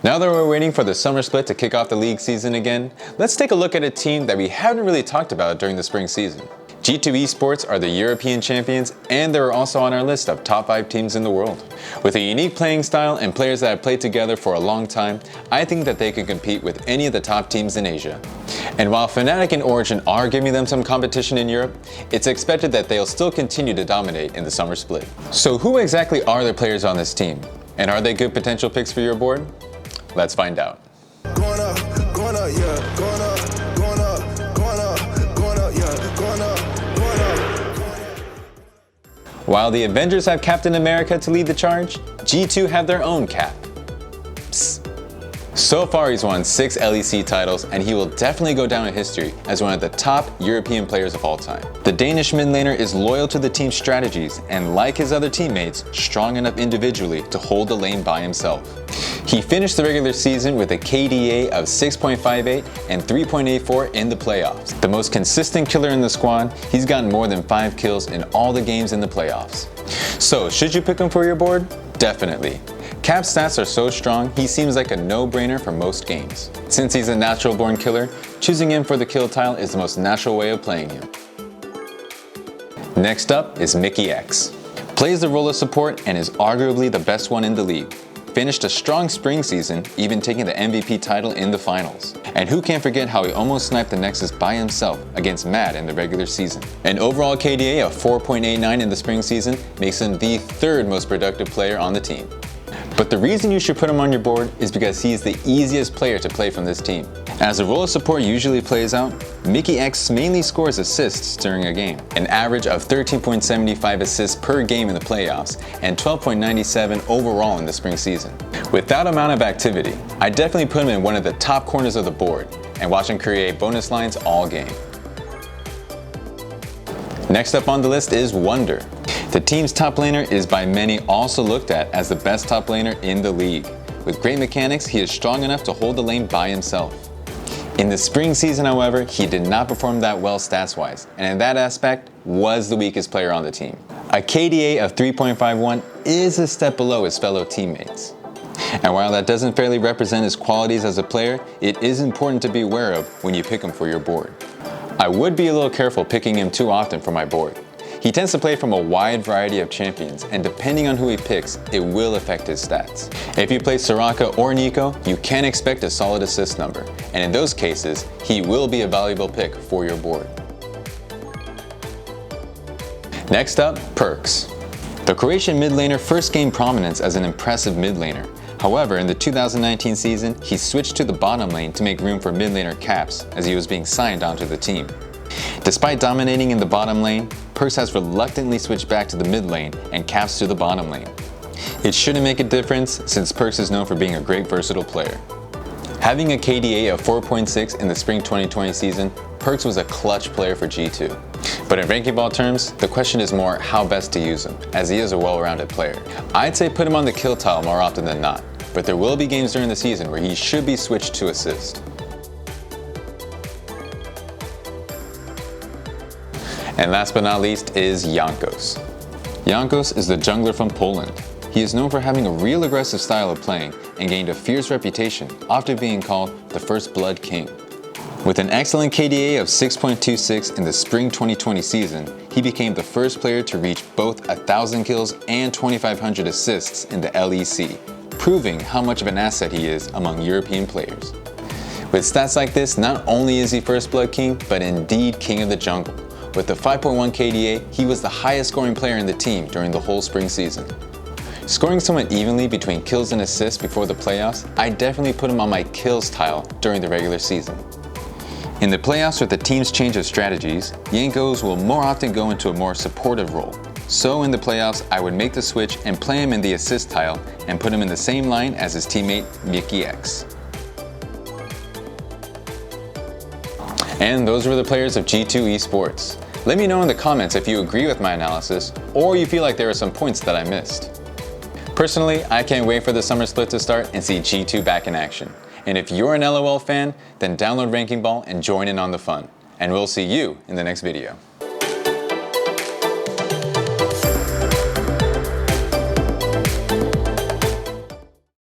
Now that we're waiting for the summer split to kick off the league season again, let's take a look at a team that we haven't really talked about during the spring season. G2 Esports are the European champions, and they're also on our list of top 5 teams in the world. With a unique playing style and players that have played together for a long time, I think that they could compete with any of the top teams in Asia. And while Fnatic and Origin are giving them some competition in Europe, it's expected that they'll still continue to dominate in the summer split. So who exactly are the players on this team? And are they good potential picks for your board? Let's find out. Going up, yeah, going up, going up, going up, going up, yeah, going up, going up. While the Avengers have Captain America to lead the charge, G2 have their own Cap. Psst. So far he's won 6 LEC titles, and he will definitely go down in history as one of the top European players of all time. The Danish mid laner is loyal to the team's strategies and, like his other teammates, strong enough individually to hold the lane by himself. He finished the regular season with a KDA of 6.58 and 3.84 in the playoffs. The most consistent killer in the squad, he's gotten more than 5 kills in all the games in the playoffs. So should you pick him for your board? Definitely. Cap's stats are so strong, he seems like a no-brainer for most games. Since he's a natural-born killer, choosing him for the kill tile is the most natural way of playing him. Next up is MickeyX. Plays the role of support and is arguably the best one in the league. Finished a strong spring season, even taking the MVP title in the finals. And who can't forget how he almost sniped the Nexus by himself against Mad in the regular season. An overall KDA of 4.89 in the spring season makes him the 3rd most productive player on the team. But the reason you should put him on your board is because he's the easiest player to play from this team. As the role of support usually plays out, MickeyX mainly scores assists during a game, an average of 13.75 assists per game in the playoffs and 12.97 overall in the spring season. With that amount of activity, I definitely put him in one of the top corners of the board and watch him create bonus lines all game. Next up on the list is Wonder. The team's top laner is by many also looked at as the best top laner in the league. With great mechanics, he is strong enough to hold the lane by himself. In the spring season, however, he did not perform that well stats-wise, and in that aspect, was the weakest player on the team. A KDA of 3.51 is a step below his fellow teammates. And while that doesn't fairly represent his qualities as a player, it is important to be aware of when you pick him for your board. I would be a little careful picking him too often for my board. He tends to play from a wide variety of champions, and depending on who he picks, it will affect his stats. If you play Soraka or Nico, you can expect a solid assist number, and in those cases, he will be a valuable pick for your board. Next up, Perks. The Croatian mid laner first gained prominence as an impressive mid laner. However, in the 2019 season, he switched to the bottom lane to make room for mid laner Caps as he was being signed onto the team. Despite dominating in the bottom lane, Perks has reluctantly switched back to the mid lane and Caps to the bottom lane. It shouldn't make a difference since Perks is known for being a great versatile player. Having a KDA of 4.6 in the spring 2020 season, Perks was a clutch player for G2. But in RankingBall terms, the question is more how best to use him, as he is a well-rounded player. I'd say put him on the kill tile more often than not, but there will be games during the season where he should be switched to assist. And last but not least is Jankos. Jankos is the jungler from Poland. He is known for having a real aggressive style of playing and gained a fierce reputation, often being called the First Blood King. With an excellent KDA of 6.26 in the spring 2020 season, he became the first player to reach both 1,000 kills and 2,500 assists in the LEC, proving how much of an asset he is among European players. With stats like this, not only is he First Blood King, but indeed King of the Jungle. With the 5.1 KDA, he was the highest scoring player in the team during the whole spring season. Scoring somewhat evenly between kills and assists before the playoffs, I definitely put him on my kills tile during the regular season. In the playoffs with the team's change of strategies, Jankos will more often go into a more supportive role. So in the playoffs, I would make the switch and play him in the assist tile and put him in the same line as his teammate MickeyX. And those were the players of G2 Esports. Let me know in the comments if you agree with my analysis or you feel like there are some points that I missed. Personally, I can't wait for the summer split to start and see G2 back in action. And if you're an LOL fan, then download RankingBall and join in on the fun. And we'll see you in the next video.